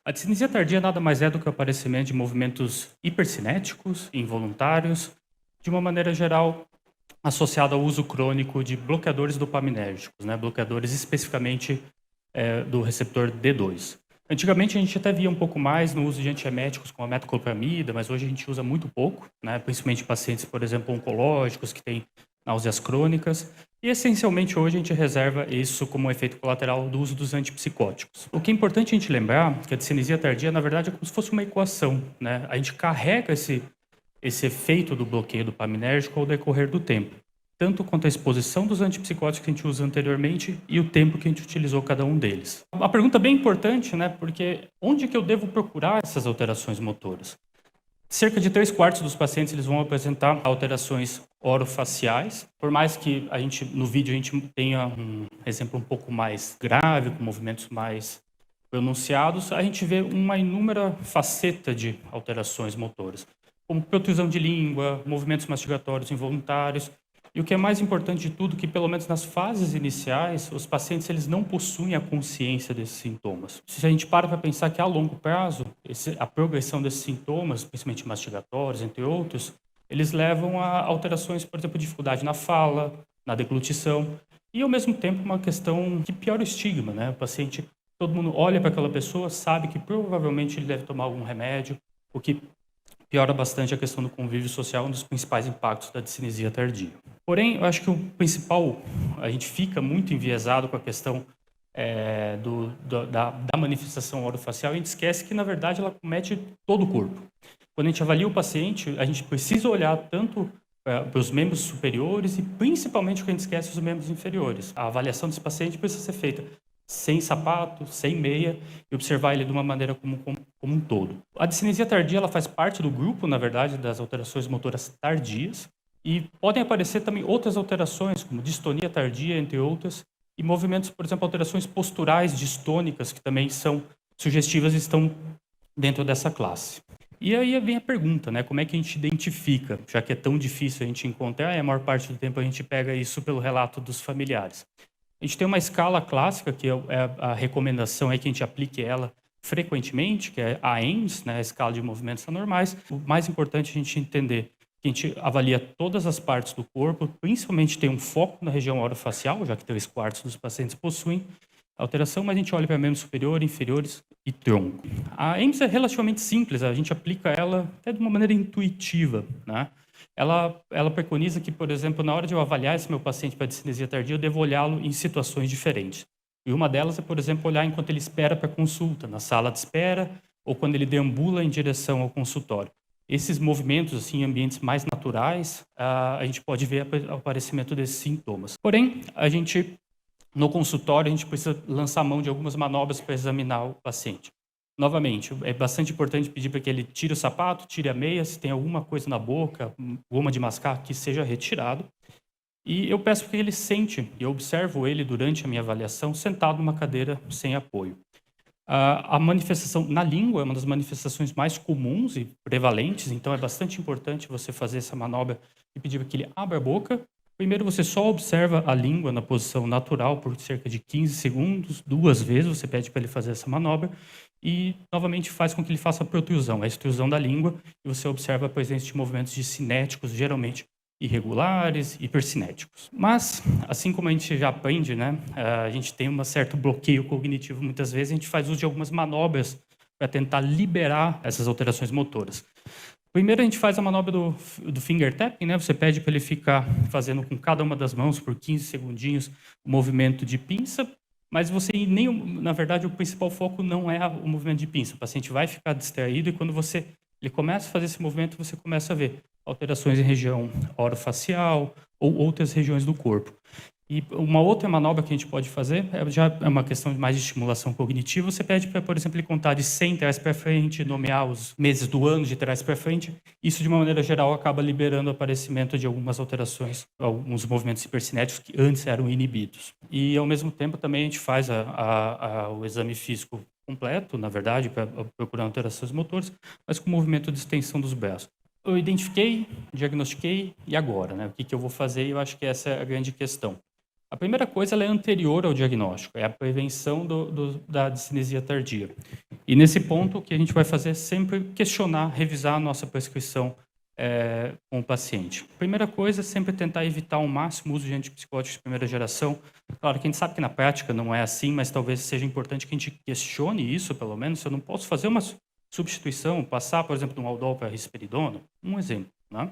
A discinesia tardia nada mais é do que o aparecimento de movimentos hipercinéticos, involuntários, de uma maneira geral associado ao uso crônico de bloqueadores dopaminérgicos, né? Bloqueadores especificamente do receptor D2. Antigamente a gente até via um pouco mais no uso de antieméticos como a metoclopramida, mas hoje a gente usa muito pouco, né? Principalmente em pacientes, por exemplo, oncológicos que têm náuseas crônicas. E essencialmente hoje a gente reserva isso como um efeito colateral do uso dos antipsicóticos. O que é importante a gente lembrar é que a discinesia tardia, na verdade, é como se fosse uma equação, né? A gente carrega esse efeito do bloqueio dopaminérgico ao decorrer do tempo, tanto quanto a exposição dos antipsicóticos que a gente usa anteriormente e o tempo que a gente utilizou cada um deles. Uma pergunta bem importante, né? Porque onde que eu devo procurar essas alterações motoras? Cerca de 3/4 dos pacientes eles vão apresentar alterações orofaciais, por mais que no vídeo a gente tenha um exemplo um pouco mais grave, com movimentos mais pronunciados, a gente vê uma inúmera faceta de alterações motoras, como protrusão de língua, movimentos mastigatórios involuntários, e o que é mais importante de tudo, que pelo menos nas fases iniciais, os pacientes eles não possuem a consciência desses sintomas. Se a gente para pensar que a longo prazo, a progressão desses sintomas, principalmente mastigatórios, entre outros, eles levam a alterações, por exemplo, dificuldade na fala, na deglutição, e ao mesmo tempo uma questão que piora o estigma, né? O paciente, todo mundo olha para aquela pessoa, sabe que provavelmente ele deve tomar algum remédio, o que piora bastante a questão do convívio social, um dos principais impactos da discinesia tardia. Porém, eu acho que o principal, a gente fica muito enviesado com a questão da manifestação orofacial e a gente esquece que, na verdade, ela comete todo o corpo. Quando a gente avalia o paciente, a gente precisa olhar tanto para os membros superiores e, principalmente, o que a gente esquece, os membros inferiores. A avaliação desse paciente precisa ser feita sem sapato, sem meia, e observar ele de uma maneira como um todo. A discinesia tardia ela faz parte do grupo, na verdade, das alterações motoras tardias, e podem aparecer também outras alterações, como distonia tardia, entre outras, e movimentos, por exemplo, alterações posturais distônicas, que também são sugestivas e estão dentro dessa classe. E aí vem a pergunta, né? Como é que a gente identifica, já que é tão difícil a gente encontrar, e a maior parte do tempo a gente pega isso pelo relato dos familiares. A gente tem uma escala clássica, que é a recomendação é que a gente aplique ela frequentemente, que é a AIMS, né, a escala de movimentos anormais. O mais importante é a gente entender que a gente avalia todas as partes do corpo, principalmente tem um foco na região orofacial, já que 3/4 dos pacientes possuem alteração, mas a gente olha para membros superior, inferiores e tronco. A AIMS é relativamente simples, a gente aplica ela até de uma maneira intuitiva, né? Ela preconiza que, por exemplo, na hora de eu avaliar esse meu paciente para discinesia tardia, eu devo olhá-lo em situações diferentes. E uma delas é, por exemplo, olhar enquanto ele espera para consulta, na sala de espera, ou quando ele deambula em direção ao consultório. Esses movimentos, assim, em ambientes mais naturais, a gente pode ver o aparecimento desses sintomas. Porém, no consultório, a gente precisa lançar mão de algumas manobras para examinar o paciente. Novamente, é bastante importante pedir para que ele tire o sapato, tire a meia, se tem alguma coisa na boca, goma de mascar, que seja retirado. E eu peço que ele sente, e eu observo ele durante a minha avaliação, sentado numa cadeira sem apoio. A manifestação na língua é uma das manifestações mais comuns e prevalentes, então é bastante importante você fazer essa manobra e pedir para que ele abra a boca. Primeiro, você só observa a língua na posição natural por cerca de 15 segundos, 2 vezes você pede para ele fazer essa manobra e, novamente, faz com que ele faça a protrusão, a extrusão da língua, e você observa a presença de movimentos de cinéticos, geralmente irregulares, hipercinéticos. Mas, assim como a gente já aprende, né, a gente tem um certo bloqueio cognitivo muitas vezes, a gente faz uso de algumas manobras para tentar liberar essas alterações motoras. Primeiro a gente faz a manobra do finger tapping, né? Você pede para ele ficar fazendo com cada uma das mãos por 15 segundinhos o movimento de pinça, mas na verdade o principal foco não é o movimento de pinça. O paciente vai ficar distraído e quando ele começa a fazer esse movimento, você começa a ver alterações em região orofacial ou outras regiões do corpo. E uma outra manobra que a gente pode fazer, já é uma questão mais de estimulação cognitiva, você pede para, por exemplo, ele contar de 100 trás para frente, nomear os meses do ano de trás para frente. Isso, de uma maneira geral, acaba liberando o aparecimento de algumas alterações, alguns movimentos hipercinéticos que antes eram inibidos. E, ao mesmo tempo, também a gente faz o exame físico completo, na verdade, para procurar alterações motoras, mas com movimento de extensão dos braços. Eu identifiquei, diagnostiquei, e agora, né? O que eu vou fazer? Eu acho que essa é a grande questão. A primeira coisa, ela é anterior ao diagnóstico, é a prevenção da discinesia tardia. E nesse ponto, o que a gente vai fazer é sempre questionar, revisar a nossa prescrição com o paciente. A primeira coisa é sempre tentar evitar ao máximo o uso de antipsicóticos de primeira geração. Claro que a gente sabe que na prática não é assim, mas talvez seja importante que a gente questione isso, pelo menos. Se eu não posso fazer uma substituição, passar, por exemplo, de um Aldol para risperidona, um exemplo, né?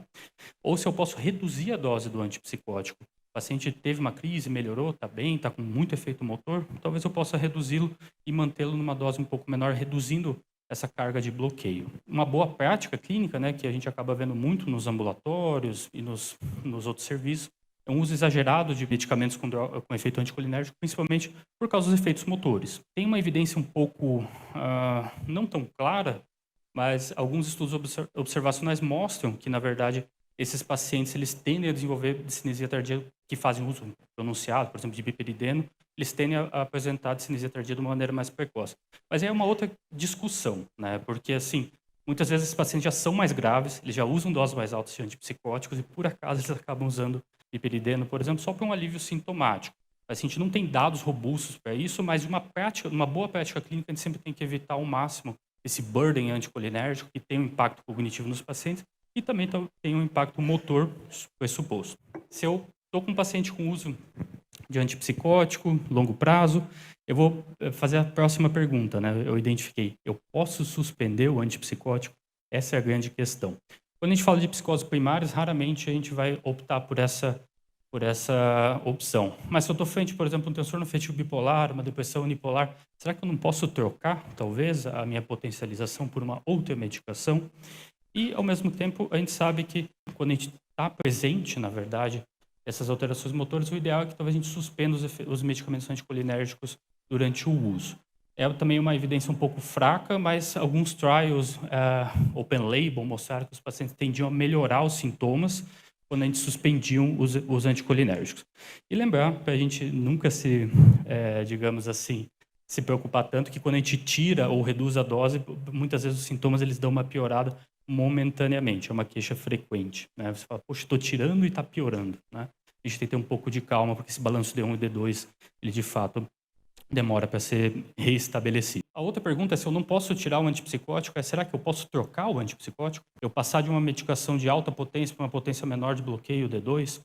Ou se eu posso reduzir a dose do antipsicótico. O paciente teve uma crise, melhorou, está bem, está com muito efeito motor, talvez eu possa reduzi-lo e mantê-lo numa dose um pouco menor, reduzindo essa carga de bloqueio. Uma boa prática clínica, né, que a gente acaba vendo muito nos ambulatórios e nos outros serviços, é um uso exagerado de medicamentos com efeito anticolinérgico, principalmente por causa dos efeitos motores. Tem uma evidência um pouco não tão clara, mas alguns estudos observacionais mostram que, na verdade, esses pacientes eles tendem a desenvolver discinesia tardia que fazem uso pronunciado, por exemplo, de biperideno, eles tendem a apresentar discinesia tardia de uma maneira mais precoce. Mas é uma outra discussão, né? Porque, assim, muitas vezes esses pacientes já são mais graves, eles já usam doses mais altas de antipsicóticos e, por acaso, eles acabam usando biperideno, por exemplo, só para um alívio sintomático. A gente não tem dados robustos para isso, mas uma boa prática clínica, a gente sempre tem que evitar ao máximo esse burden anticolinérgico que tem um impacto cognitivo nos pacientes e também tem um impacto motor pressuposto. Se eu estou com um paciente com uso de antipsicótico, longo prazo, eu vou fazer a próxima pergunta, né? Eu identifiquei, eu posso suspender o antipsicótico? Essa é a grande questão. Quando a gente fala de psicoses primárias, raramente a gente vai optar por essa opção. Mas se eu estou frente, por exemplo, a um transtorno afetivo bipolar, uma depressão unipolar, será que eu não posso trocar, talvez, a minha potencialização por uma outra medicação? E, ao mesmo tempo, a gente sabe que quando a gente está presente, na verdade, essas alterações motoras, o ideal é que talvez a gente suspenda os medicamentos anticolinérgicos durante o uso. É também uma evidência um pouco fraca, mas alguns trials open label mostraram que os pacientes tendiam a melhorar os sintomas quando a gente suspendiam os anticolinérgicos. E lembrar, para a gente nunca digamos assim, se preocupar tanto, que quando a gente tira ou reduz a dose, muitas vezes os sintomas eles dão uma piorada momentaneamente, é uma queixa frequente, né? Você fala, poxa, estou tirando e está piorando, né? A gente tem que ter um pouco de calma, porque esse balanço D1 e D2, ele de fato demora para ser reestabelecido. A outra pergunta é se eu não posso tirar o antipsicótico, será que eu posso trocar o antipsicótico? Eu passar de uma medicação de alta potência para uma potência menor de bloqueio D2?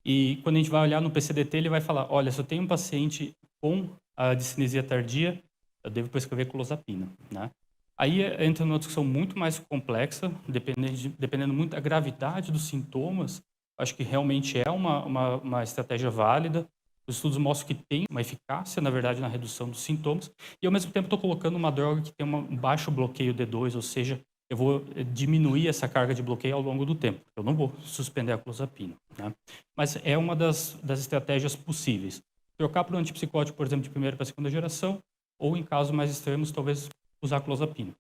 E quando a gente vai olhar no PCDT, ele vai falar, olha, se eu tenho um paciente com a discinesia tardia, eu devo prescrever clozapina, né? Aí entra numa discussão muito mais complexa, dependendo muito da gravidade dos sintomas. Acho que realmente é uma estratégia válida. Os estudos mostram que tem uma eficácia, na verdade, na redução dos sintomas. E, ao mesmo tempo, estou colocando uma droga que tem um baixo bloqueio D2, ou seja, eu vou diminuir essa carga de bloqueio ao longo do tempo. Eu não vou suspender a clozapina, né? Mas é uma das estratégias possíveis. Trocar para um antipsicótico, por exemplo, de primeira para segunda geração, ou, em casos mais extremos, talvez usar clozapina.